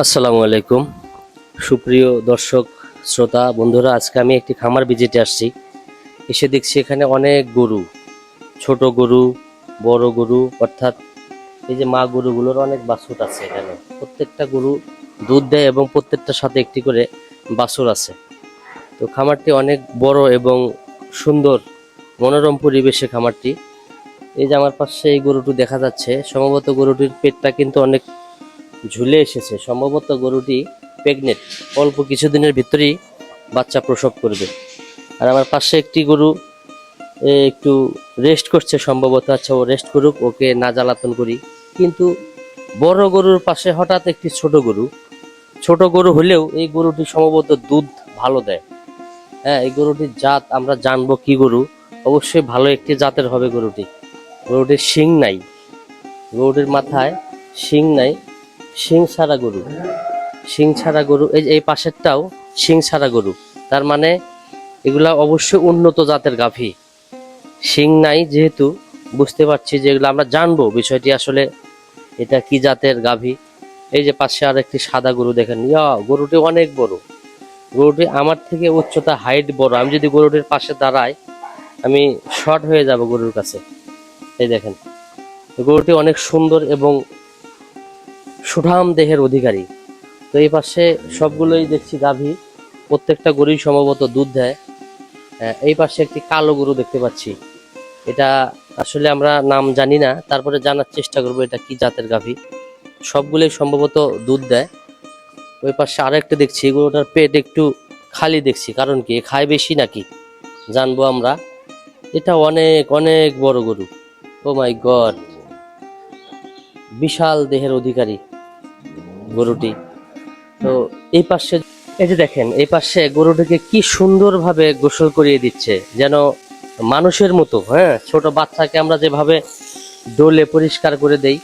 আসসালামু আলাইকুম সুপ্রিয় দর্শক শ্রোতা বন্ধুরা, আজকে আমি একটি খামার ভিজিটে আসছি। এসে দেখছি এখানে অনেক গরু, ছোট গরু, বড় গরু, অর্থাৎ এই যে মা গরুগুলোর অনেক বাছুর আছে এখানে। প্রত্যেকটা গরু দুধ দেয় এবং প্রত্যেকটার সাথে একটি করে বাছুর আছে। তো খামারটি অনেক বড় এবং সুন্দর, মনোরম পরিবেশে খামারটি। এই যে আমার পাশে এই গরুটি দেখা যাচ্ছে, সম্ভবত গরুটির পেটটা কিন্তু অনেক ঝুলে এসেছে। সম্ভবত গরুটি প্রেগনেন্ট, অল্প কিছুদিনের ভিতরেই বাচ্চা প্রসব করবে। আর আমার পাশে একটি গরু একটু রেস্ট করছে সম্ভবত। আচ্ছা, ও রেস্ট করুক, ওকে না জ্বালাতন করি। কিন্তু বড় গরুর পাশে হঠাৎ একটি ছোট গরু হলেও এই গরুটি সম্ভবত দুধ ভালো দেয়। হ্যাঁ, এই গরুটির জাত আমরা জানবো কি গরু। অবশ্যই ভালো একটি জাতের হবে গরুটি। গরুটির শিং নাই, গরুটির মাথায় শিং নাই, শিং ছাড়া গরু। শিং ছাড়া গরু, এই পাশেরটাও শিং ছাড়া গরু। তার মানে এগুলা অবশ্যই উন্নত জাতের গাভী। শিং নাই যেহেতু বুঝতে পারছি যে এগুলো আমরা জানবো বিষয়টি আসলে এটা কি জাতের গাভী। এই যে পাশে আর একটি সাদা গরু দেখেন, গরুটি অনেক বড়। গরুটি আমার থেকে উচ্চতা, হাইট বড়। আমি যদি গরুটির পাশে দাঁড়াই আমি শর্ট হয়ে যাব গরুর কাছে। এই দেখেন, গরুটি অনেক সুন্দর এবং সুঠাম দেহের অধিকারী। তো এই পাশে সবগুলোই দেখছি গাভী, প্রত্যেকটা গরুই সম্ভবত দুধ দেয়। এই পাশে একটি কালো গরু দেখতে পাচ্ছি। এটা আসলে আমরা নাম জানি না, তারপরে জানার চেষ্টা করবো এটা কি জাতের গাভী। সবগুলোই সম্ভবত দুধ দেয়। ওই পাশে আরেকটা দেখছি, গরুটার পেট একটু খালি দেখছি, কারণ কি খায় বেশি নাকি জানবো আমরা। এটা অনেক অনেক বড় গরু। ও মাই গড, বিশাল দেহের অধিকারী গরুটি। তো এই পাশে, এই যে দেখেন, এই পাশে গরুটিকে কি সুন্দরভাবে গোসল করিয়ে দিচ্ছে, যেন মানুষের মতো। হ্যাঁ, ছোট বাচ্চাকে আমরা যেভাবে ডোলে পরিষ্কার করে দেই,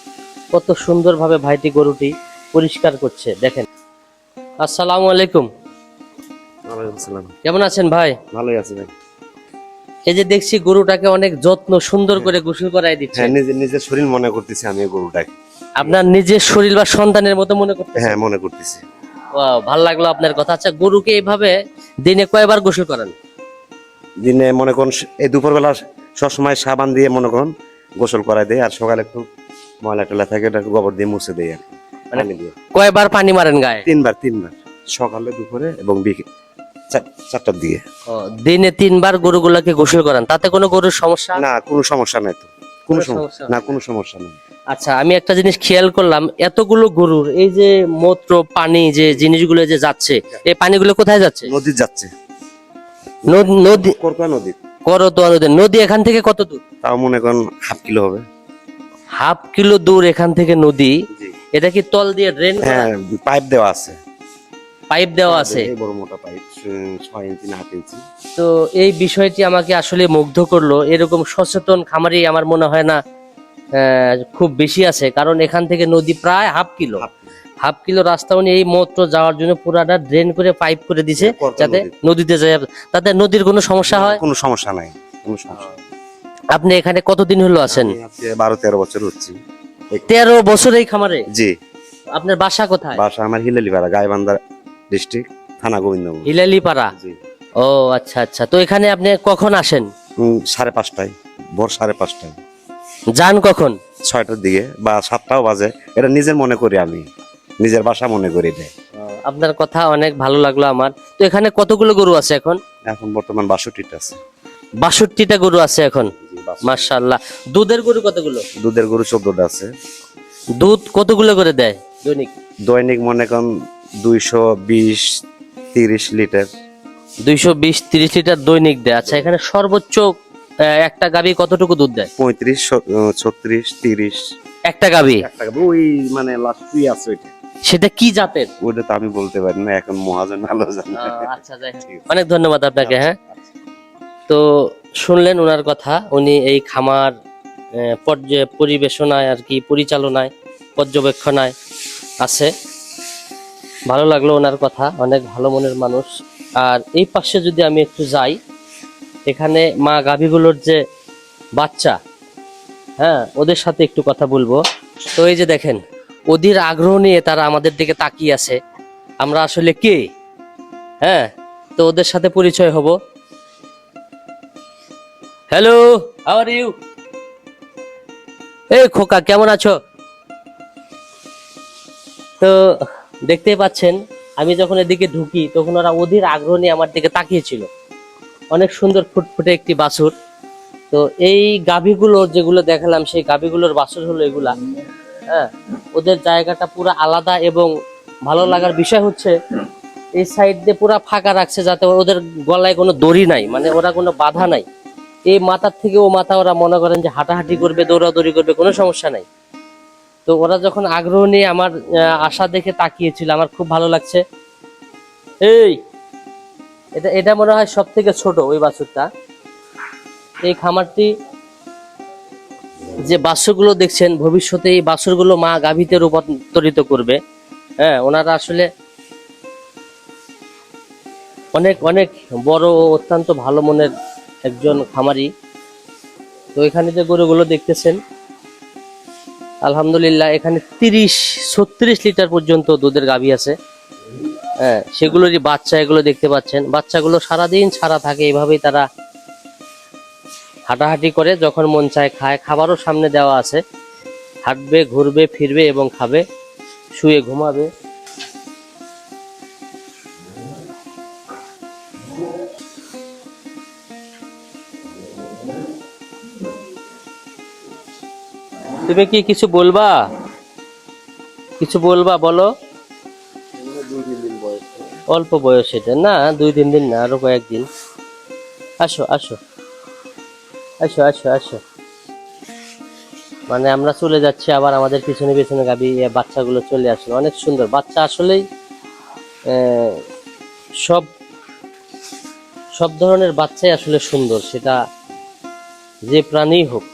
কত সুন্দরভাবে ভাইটি গরুটি পরিষ্কার করছে দেখেন। আসসালামু আলাইকুম। ওয়ালাইকুম সালাম। কেমন আছেন ভাই? ভালোই আছি ভাই। এই যে দেখছি গরুটাকে অনেক যত্ন সুন্দর করে গোসল করাই দিচ্ছে। হ্যাঁ, নিজের শরীর মনে করতেছি আমি এই গরুটাকে। আপনার নিজের শরীর বা সন্তানের মতো মনে করতেছে? হ্যাঁ, মনে করতেছি। ওয়াও, ভালো লাগলো আপনার কথা। আচ্ছা, গরুকে এইভাবে দিনে কয়বার গোসল করান? দিনে মনে করুন এই দুপুরবেলা সবসময় সাবান দিয়ে মনে করুন গোসল করাই দেয়, আর সকালে একটু ময়লা টলা থাকে ওটা গোবর দিয়ে মুছে দেয় আর কি। মানে পানি দিয়ে কয়বার পানি মারেন গায়ে? তিনবার সকালে, দুপুরে এবং বিকেল চারটার দিকে। ও, দিনে 3 বার গরুগুলাকে গোসল করান, তাতে কোনো গরুর সমস্যা? না, কোনো সমস্যা নাই তো। কোনো কোনো সমস্যা না, কোনো সমস্যা নেই। আচ্ছা, আমি একটা জিনিস খেয়াল করলাম, এতগুলো গরুর এই যে মূত্র পানি যে জিনিসগুলো যে যাচ্ছে, এই পানিগুলো কোথায় যাচ্ছে? নদী যাচ্ছে, নদী। করকা নদী। করতোয়া নদী। নদী এখান থেকে কত দূর? তাও মনে করেন হাফ কিলো হবে। ½ কিলো দূর এখান থেকে নদী। জি। এটা কি তল দিয়ে ড্রেন করা? হ্যাঁ, পাইপ দেওয়া আছে। পাইপ দেওয়া আছে? এই বড় মোটা পাইপ, 6 ইঞ্চি না 8 ইঞ্চি। তো এই বিষয়টি আমাকে আসলে মুগ্ধ করলো। এরকম সচেতন খামারি আমার মনে হয় না খুব বেশি আছে, কারণ এখান থেকে নদী প্রায় হাফ কিলো রাস্তা উনি এই মূত্র যাওয়ার জন্য পুরাটা ড্রেন করে পাইপ করে দিছে, যাতে নদীতে যায়, তাতে নদীর কোনো সমস্যা হয়? কোনো সমস্যা নাই, কোনো সমস্যা নেই। আপনি এখানে কতদিন হলো আছেন? আমি আজকে 12-13 বছর হচ্ছে। 13 বছর এই খামারে? জি। আপনার বাসা কোথায়? বাসা আমার হিলালিপাড়া, গাইবান্ধা ডিস্ট্রিক্ট, থানা গোবিন্দগঞ্জ। হিলালিপাড়া? জি। ও আচ্ছা আচ্ছা। তো এখানে আপনি কখন আসেন? 5:30টায়, ভোর 5:30টায়। যান কখন? 6টার দিকে বা 7টাও বাজে। এটা নিজের মনে করি, আমি নিজের বাসা মনে করি দেয়। আপনার কথা অনেক ভালো লাগলো আমার। তো এখানে কতগুলো গরু আছে এখন? এখন বর্তমান 62টা আছে। 62টা গরু আছে এখন? জি, 62। মাশাআল্লাহ। দুধের গরু কতগুলো? দুধের গরু 14টা আছে। দুধ কতগুলো করে দেয় দৈনিক? দৈনিক মনে করেন 220-30 লিটার। 220-30 লিটার দৈনিক দেয়। আচ্ছা, এখানে সর্বোচ্চ একটা গাভী কতটুকু দুধ দেয়? 35-36-30। একটা গাভী? একটা গাভী, ওই মানে লাস্ট তুই আছে ওইটা। সেটা কি জাতের? ওইটা তো আমি বলতে পারি না, এখন মহাজন ভালো জানে। আচ্ছা, যাই হোক। অনেক ধন্যবাদ আপনাকে। হ্যাঁ, তো শুনলেন ওনার কথা। উনি এই খামার পরিবেশনায় আর কি, পরিচালনায়, পর্যবেক্ষণায় আছে। ভালো লাগলো ওনার কথা, অনেক ভালো মনের মানুষ। আর এই পাশে যদি আমি একটু যাই, এখানে মা গাভীগুলোর যে বাচ্চা, হ্যাঁ, ওদের সাথে একটু কথা বলবো। তো এই যে দেখেন, অধীর আগ্রহ নিয়ে তারা আমাদের দিকে তাকিয়ে আছে। আমরা আসলে কে? হ্যাঁ, তো ওদের সাথে পরিচয় হব। Hello, how are you? এই খোকা, কেমন আছো? তো দেখতেই পাচ্ছেন, আমি যখন এদিকে ঢুকি তখন ওরা অধীর আগ্রহ নিয়ে আমার দিকে তাকিয়েছিল। অনেক সুন্দর ফুটফুটে একটি বাছুর। তো এই গাভীগুলো যেগুলো দেখালাম, সেই গাভীগুলোর বাছুর হলো এগুলা। হ্যাঁ, ওদের জায়গাটা পুরো আলাদা, এবং ভালো লাগার বিষয় হচ্ছে এই সাইড দিয়ে পুরো ফাঁকা রাখছে, যাতে ওদের গলায় কোনো দড়ি নাই, মানে ওরা কোনো বাধা নাই। এই মাথার থেকে ও মাথা ওরা মনে করেন যে হাঁটাহাঁটি করবে, দৌড়াদৌড়ি করবে, কোনো সমস্যা নাই। তো ওরা যখন আগ্রহ নিয়ে আমার আশা দেখে তাকিয়েছিল, আমার খুব ভালো লাগছে। এই, এটা এটা মনে হয় সব থেকে ছোট ওই বাছুরটা। এই খামারটি যে বাছুরগুলো দেখছেন, ভবিষ্যতে এই বাছুরগুলো মা গাভীতে রূপান্তরিত করবে। হ্যাঁ, ওনারা আসলে অনেক অনেক বড় ও অত্যন্ত ভালো মনের একজন খামারি। তো এখানে যে গরুগুলো দেখতেছেন, আলহামদুলিল্লাহ এখানে 30-36 লিটার পর্যন্ত দুধের গাভী আছে। হ্যাঁ, সেগুলোরই বাচ্চা এগুলো দেখতে পাচ্ছেন। বাচ্চাগুলো সারাদিন ছাড়া থাকে, এইভাবেই তারা হাঁটাহাঁটি করে, যখন মন চায় খায়। খাবারও সামনে দেওয়া আছে, হাঁটবে, ঘুরবে, ফিরবে এবং খাবে, শুয়ে ঘুমাবে। তুমি কি কিছু বলবা? কিছু বলবা, বলো। অল্প বয়স এটা না, 2-3 দিন না, আরো কয়েকদিন। আসো আসো আসো আসো আসো। মানে আমরা চলে যাচ্ছি, আবার আমাদের পিছনে পিছনে গাবি বাচ্চাগুলো চলে আসলো। অনেক সুন্দর বাচ্চা আসলেই। আহ, সব সব ধরনের বাচ্চাই আসলে সুন্দর, সেটা যে প্রাণী হোক।